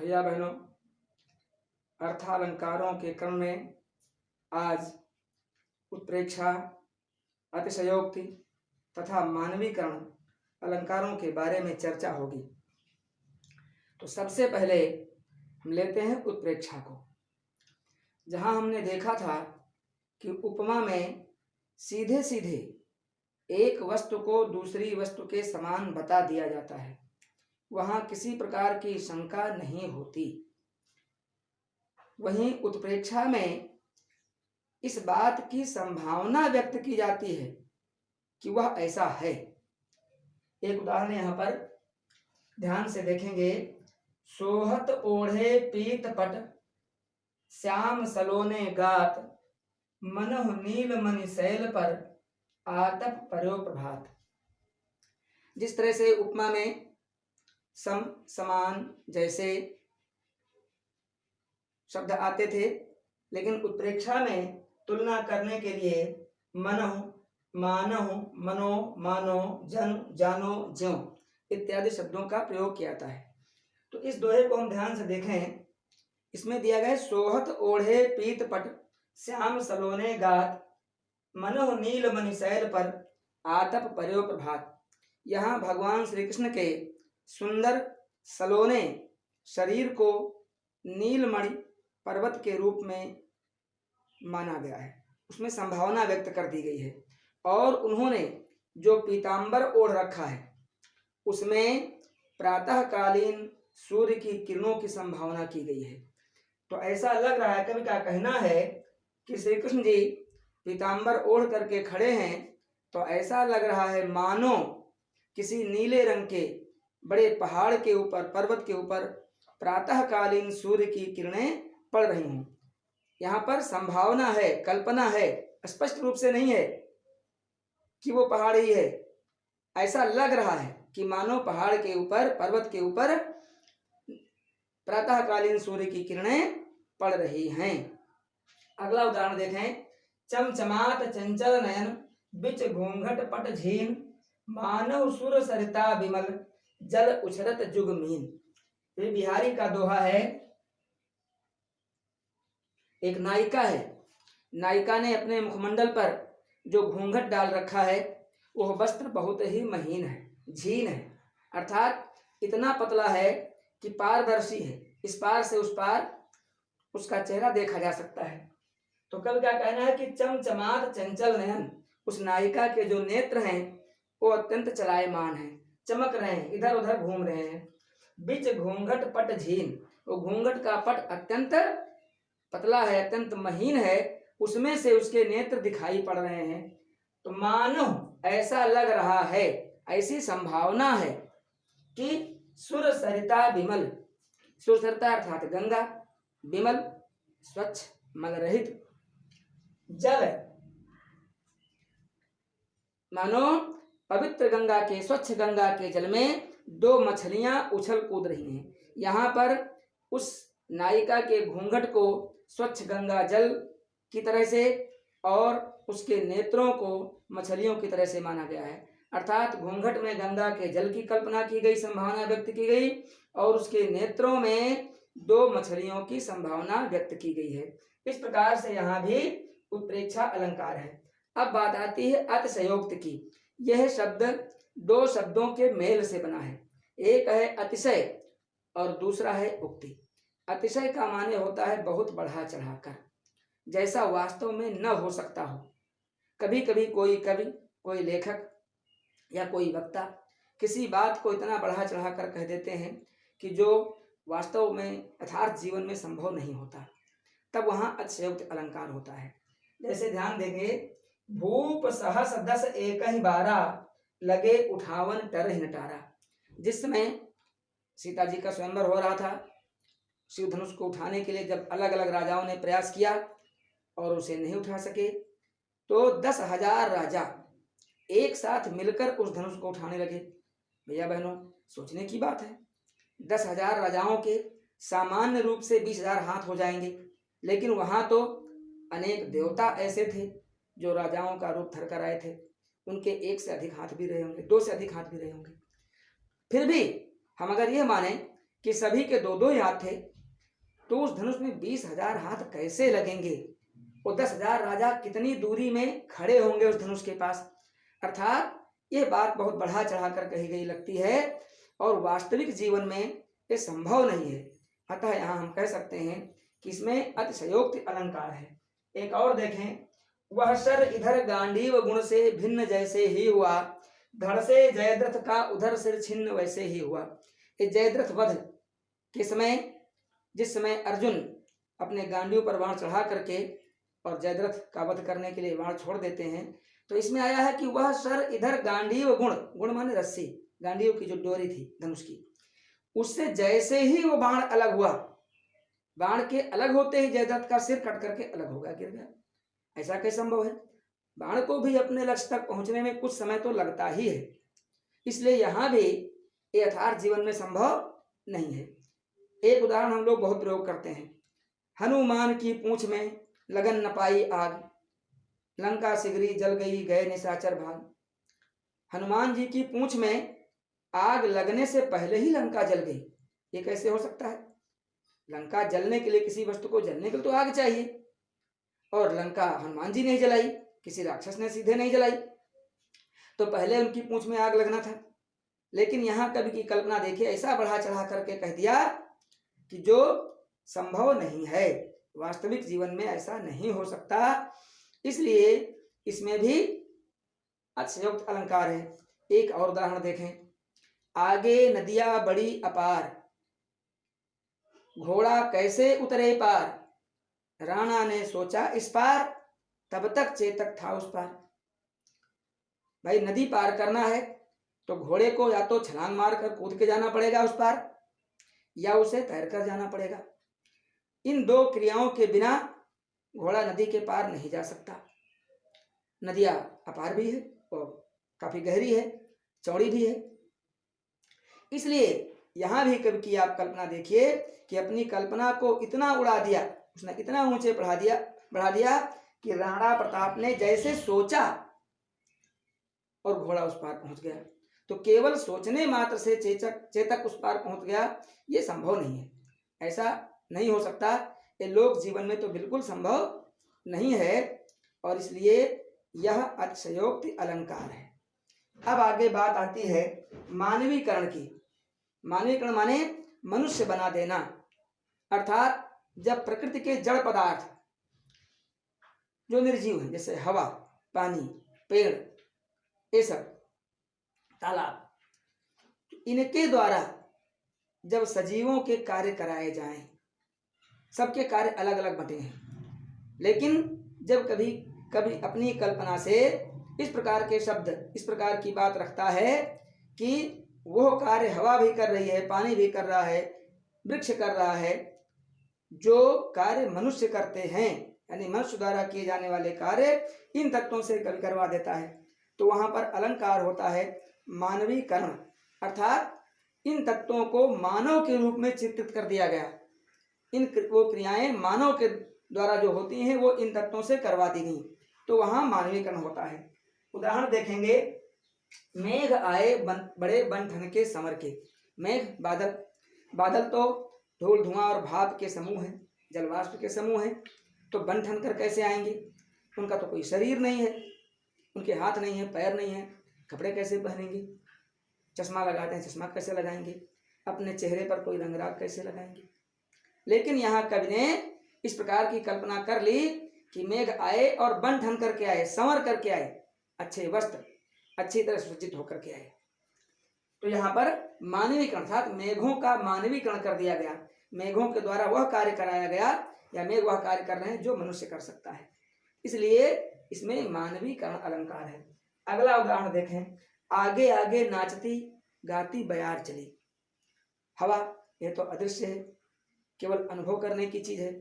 भैया बहनों, अर्थालंकारों के क्रम में आज उत्प्रेक्षा, अतिशयोक्ति तथा मानवीकरण अलंकारों के बारे में चर्चा होगी। तो सबसे पहले हम लेते हैं उत्प्रेक्षा को, जहां हमने देखा था कि उपमा में सीधे सीधे एक वस्तु को दूसरी वस्तु के समान बता दिया जाता है, वहां किसी प्रकार की शंका नहीं होती। वहीं उत्प्रेक्षा में इस बात की संभावना व्यक्त की जाती है कि वह ऐसा है। एक उदाहरण यहां पर ध्यान से देखेंगे। सोहत ओढ़े पीत पट, श्याम सलोने गात, मनहु नील मणि शैल पर, आतप पर्यो प्रभात। जिस तरह से उपमा में सम, समान जैसे शब्द आते थे, लेकिन उत्प्रेक्षा में तुलना करने के लिए मनहु, मानहु, मनो, मानो, जन, जानो, ज्यों इत्यादि शब्दों का प्रयोग किया जाता है। तो इस दोहे को हम ध्यान से देखें। इसमें दिया गया है सोहत ओढ़े पीत पट, श्याम सलोने गात, मनोह नील मणि शैल पर, आतप पर्यो प्रभात। यहाँ भगवान श्री कृष्ण के सुंदर सलोने शरीर को नीलमणि पर्वत के रूप में माना गया है, उसमें संभावना व्यक्त कर दी गई है। और उन्होंने जो पीतांबर ओढ़ रखा है उसमें प्रातःकालीन सूर्य की किरणों की संभावना की गई है। तो ऐसा लग रहा है, कवि का कहना है कि श्री कृष्ण जी पीतांबर ओढ़ करके खड़े हैं, तो ऐसा लग रहा है मानो किसी नीले रंग के बड़े पहाड़ के ऊपर, पर्वत के ऊपर प्रातःकालीन सूर्य की किरणें पड़ रही हों। यहाँ पर संभावना है, कल्पना है, स्पष्ट रूप से नहीं है कि वो पहाड़ ही है। ऐसा लग रहा है कि मानो पहाड़ के ऊपर, पर्वत के ऊपर प्रातःकालीन सूर्य की किरणें पड़ रही हैं। अगला उदाहरण देखें। चमचमात चंचल नयन, बिच घूंघट पट झीन, मानव सुर सरिता विमल, जल उछरत जुग मीन। ये बिहारी का दोहा है। एक नायिका है, नायिका ने अपने मुखमंडल पर जो घूंघट डाल रखा है वह वस्त्र बहुत ही महीन है, झीन है, अर्थात इतना पतला है कि पारदर्शी है, इस पार से उस पार उसका चेहरा देखा जा सकता है। तो कवि का कहना है कि चमचमात चंचल नयन, उस नायिका के जो नेत्र हैं वो अत्यंत चलायमान हैं, चमक रहे हैं, इधर उधर घूम रहे हैं। बिच घूंघट पट झीन, वो घूंघट का पट अत्यंत पतला है, अत्यंत महीन है, उसमें से उसके नेत्र दिखाई पड़ रहे हैं। तो मानो ऐसा लग रहा है, ऐसी संभावना है कि सुर सरिता विमल, सुर सरिता अर्थात गंगा, विमल स्वच्छ मल रहित, जल मानो पवित्र गंगा के, स्वच्छ गंगा के जल में दो मछलियां उछल कूद रही हैं। यहाँ पर उस नायिका के घूंघट को स्वच्छ गंगा जल की तरह से और उसके नेत्रों को मछलियों की तरह से माना गया है। अर्थात घूंघट में गंगा के जल की कल्पना की गई, संभावना व्यक्त की गई, और उसके नेत्रों में दो मछलियों की संभावना व्यक्त की गई है। इस प्रकार से यहाँ भी उत्प्रेक्षा अलंकार है। अब बात आती है अतिशयोक्ति की। यह शब्द दो शब्दों के मेल से बना है, एक है अतिशय और दूसरा है उक्ति। अतिशय का माने होता है बहुत बढ़ा चढ़ाकर, जैसा वास्तव में न हो सकता हो। कभी कभी कोई कवि, कोई लेखक या कोई वक्ता किसी बात को इतना बढ़ा चढ़ाकर कह देते हैं कि जो वास्तव में यथार्थ जीवन में संभव नहीं होता, तब वहाँ अतिशयोक्ति अलंकार होता है। जैसे ध्यान देंगे। भूप सहस दस एक ही बारा, लगे उठावन टरहि नटारा। जिस समय सीता जी का स्वयंवर हो रहा था, शिव धनुष को उठाने के लिए जब अलग अलग राजाओं ने प्रयास किया और उसे नहीं उठा सके, तो 10,000 राजा एक साथ मिलकर उस धनुष को उठाने लगे। भैया बहनों, सोचने की बात है, 10,000 राजाओं के सामान्य रूप से 20,000 हाथ हो जाएंगे, लेकिन वहां तो अनेक देवता ऐसे थे जो राजाओं का रूप धर कर आए थे, उनके एक से अधिक हाथ भी रहे होंगे, दो से अधिक हाथ भी रहे होंगे। फिर भी हम अगर यह माने कि सभी के दो दो ही हाथ थे, तो उस धनुष में 20,000 हाथ कैसे लगेंगे? वो 10,000 राजा कितनी दूरी में खड़े होंगे उस धनुष के पास? अर्थात ये बात बहुत बढ़ा चढ़ा कर कही गई लगती है और वास्तविक जीवन में ये संभव नहीं है। अतः यहाँ हम कह सकते हैं कि इसमें अतिशयोक्ति अलंकार है। एक और देखें, वह सर इधर गांडीव गुण से भिन्न जैसे ही हुआ, धड़ से जयद्रथ का उधर सिर छिन्न वैसे ही हुआ। ये जयद्रथ वध के समय, जिस समय अर्जुन अपने गांडीव पर बाण चढ़ा करके और जयद्रथ का वध करने के लिए बाण छोड़ देते हैं, तो इसमें आया है कि वह सर इधर गांडीव गुण, गुण माने रस्सी, गांडीव की जो डोरी थी धनुष की, उससे जैसे ही वो बाण अलग हुआ, बाण के अलग होते ही जयद्रथ का सिर कट करके अलग हो गया, गिर गया। ऐसा कैसे संभव है? बाण को भी अपने लक्ष्य तक पहुंचने में कुछ समय तो लगता ही है, इसलिए यहां भी यथार्थ जीवन में संभव नहीं है। एक उदाहरण हम लोग बहुत प्रयोग करते हैं, हनुमान की पूंछ में लगन न पाई आग, लंका सिगरी जल गई गए निशाचर भाग। हनुमान जी की पूंछ में आग लगने से पहले ही लंका जल गई, ये कैसे हो सकता है? लंका जलने के लिए, किसी वस्तु को जलने के लिए तो आग चाहिए, और लंका हनुमान जी ने जलाई, किसी राक्षस ने सीधे नहीं जलाई, तो पहले उनकी पूंछ में आग लगना था। लेकिन यहाँ कवि की कल्पना देखिए, ऐसा बढ़ा चढ़ा करके कह दिया कि जो संभव नहीं है, वास्तविक जीवन में ऐसा नहीं हो सकता, इसलिए इसमें भी अतिशयोक्त अलंकार है। एक और उदाहरण देखें, आगे नदियां बड़ी अपार, घोड़ा कैसे उतरे पार, राणा ने सोचा इस पार, तब तक चेतक था उस पार। भाई नदी पार करना है तो घोड़े को या तो छलांग मार कर कूद के जाना पड़ेगा उस पार, या उसे तैर कर जाना पड़ेगा। इन दो क्रियाओं के बिना घोड़ा नदी के पार नहीं जा सकता। नदियां अपार भी है और काफी गहरी है, चौड़ी भी है। इसलिए यहां भी कवि की आप कल्पना देखिए कि अपनी कल्पना को इतना उड़ा दिया, उसने इतना ऊंचे बढ़ा दिया कि राणा प्रताप ने जैसे सोचा और घोड़ा उस पार पहुंच गया। तो केवल सोचने मात्र से चेतक उस पार पहुंच गया, ये संभव नहीं है, ऐसा नहीं हो सकता। ये लोक जीवन में तो बिल्कुल संभव नहीं है, और इसलिए यह अतिशयोक्ति अलंकार है। अब आगे बात आती है मानवीकरण की। मानवीकरण माने मनुष्य बना देना, अर्थात जब प्रकृति के जड़ पदार्थ जो निर्जीव हैं, जैसे हवा, पानी, पेड़, ये सब, तालाब, इनके द्वारा जब सजीवों के कार्य कराए जाएं, सबके कार्य अलग अलग बटे हैं, लेकिन जब कभी कभी अपनी कल्पना से इस प्रकार के शब्द, इस प्रकार की बात रखता है कि वह कार्य हवा भी कर रही है, पानी भी कर रहा है, वृक्ष कर रहा है, जो कार्य मनुष्य करते हैं, यानी मनुष्य द्वारा किए जाने वाले कार्य इन तत्वों से कभी करवा देता है, तो वहां पर अलंकार होता है मानवीकरण, अर्थात इन तत्वों को मानव के रूप में चित्रित कर दिया गया। वो क्रियाएं मानव के द्वारा जो होती हैं वो इन तत्वों से करवा दी गई, तो वहां मानवीकरण होता है। उदाहरण देखेंगे, मेघ आए बड़े बन ठन के समर के। मेघ बादल, बादल तो धूल धुआं और भाप के समूह है, जलवाष्प के समूह है, तो बन ठन कर कैसे आएंगे? उनका तो कोई शरीर नहीं है, उनके हाथ नहीं है, पैर नहीं है, कपड़े कैसे पहनेंगे? चश्मा लगाते हैं, चश्मा कैसे लगाएंगे? अपने चेहरे पर कोई रंगराग कैसे लगाएंगे? लेकिन यहाँ कवि ने इस प्रकार की कल्पना कर ली कि मेघ आए और बन ठन करके आए, संवर करके आए, अच्छे वस्त्र, अच्छी तरह सुसज्जित होकर के आए। तो यहाँ पर मानवीकरण अर्थात मेघों का मानवीकरण कर दिया गया, मेघों के द्वारा वह कार्य कराया गया, या मेघ वह कार्य कर रहे हैं जो मनुष्य कर सकता है, इसलिए इसमें मानवीकरण अलंकार है। अगला उदाहरण देखें, आगे आगे नाचती गाती बयार चली। हवा यह तो अदृश्य है, केवल अनुभव करने की चीज है,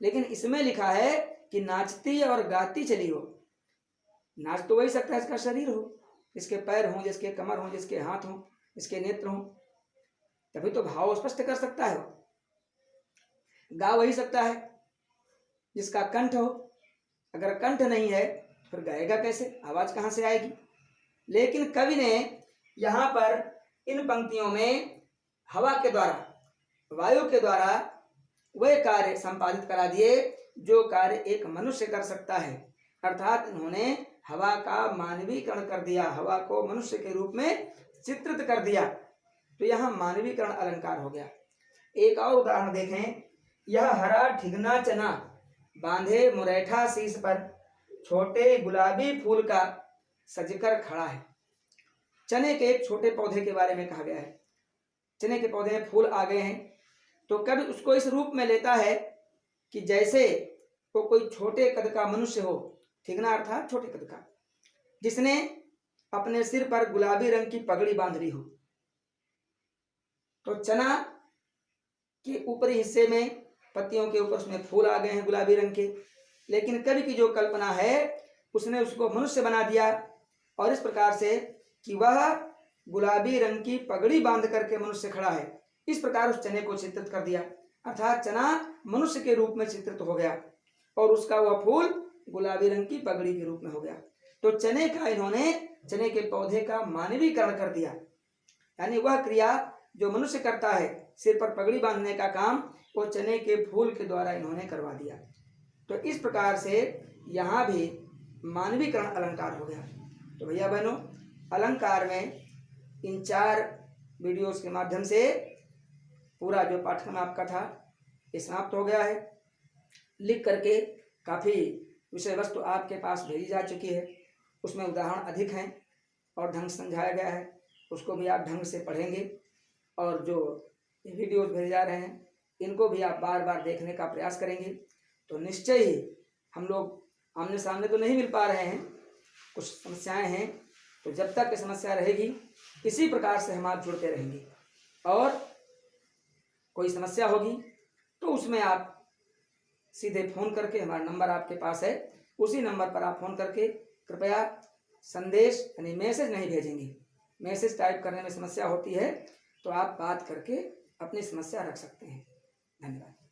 लेकिन इसमें लिखा है कि नाचती और गाती चली हो। नाच तो वही सकता है इसका शरीर हो, जिसके पैर हों, जिसके कमर हों, जिसके हाथ हों, जिसके नेत्र हों, तभी तो भाव स्पष्ट कर सकता है। गा वही सकता है जिसका कंठ हो, अगर कंठ नहीं है तो फिर गाएगा कैसे? आवाज कहां से आएगी? लेकिन कवि ने यहाँ पर इन पंक्तियों में हवा के द्वारा वायु के द्वारा वह कार्य संपादित करा दिए जो कार्य एक मनुष्य कर सकता है। अर्थात इन्होंने हवा का मानवीकरण कर दिया, हवा को मनुष्य के रूप में चित्रित कर दिया। तो यहाँ मानवीकरण अलंकार हो गया। एक और उदाहरण देखें, यह हरा ठिगना चना बांधे मुरैठा शीश पर, छोटे गुलाबी फूल का सजकर खड़ा है। चने के एक छोटे पौधे के बारे में कहा गया है। चने के पौधे में फूल आ गए हैं, तो कभी उसको इस रूप में लेता है कि जैसे वो कोई छोटे कद का मनुष्य हो, ठिगना अर्थात छोटे कद का, जिसने अपने सिर पर गुलाबी रंग की पगड़ी बांध ली हो। तो चना के ऊपरी हिस्से में पत्तियों के ऊपर उसमें फूल आ गए हैं गुलाबी रंग के, लेकिन कवि की जो कल्पना है उसने उसको मनुष्य बना दिया, और इस प्रकार से कि वह गुलाबी रंग की पगड़ी बांध करके मनुष्य खड़ा है, इस प्रकार उस चने को चित्रित कर दिया। अर्थात चना मनुष्य के रूप में चित्रित हो गया और उसका वह फूल गुलाबी रंग की पगड़ी के रूप में हो गया। तो चने का इन्होंने, चने के पौधे का मानवीकरण कर दिया, यानी वह क्रिया जो मनुष्य करता है, सिर पर पगड़ी बांधने का काम, वो चने के फूल के द्वारा इन्होंने करवा दिया। तो इस प्रकार से यहाँ भी मानवीकरण अलंकार हो गया। तो भैया बहनों, अलंकार में इन 4 वीडियोस के माध्यम से पूरा जो पाठ्यक्रम आपका था ये समाप्त हो गया है। लिख करके काफ़ी विषय वस्तु आपके पास भेजी जा चुकी है, उसमें उदाहरण अधिक हैं और ढंग से समझाया गया है, उसको भी आप ढंग से पढ़ेंगे। और जो वीडियोस भेजे जा रहे हैं इनको भी आप बार बार देखने का प्रयास करेंगे, तो निश्चय ही हम लोग आमने सामने तो नहीं मिल पा रहे हैं, कुछ समस्याएं हैं, तो जब तक ये समस्या रहेगी इसी प्रकार से हम आप जुड़ते रहेंगे। और कोई समस्या होगी तो उसमें आप सीधे फ़ोन करके, हमारा नंबर आपके पास है, उसी नंबर पर आप फ़ोन करके कृपया संदेश यानी मैसेज नहीं भेजेंगे। मैसेज टाइप करने में समस्या होती है, तो आप बात करके अपनी समस्या रख सकते हैं। धन्यवाद।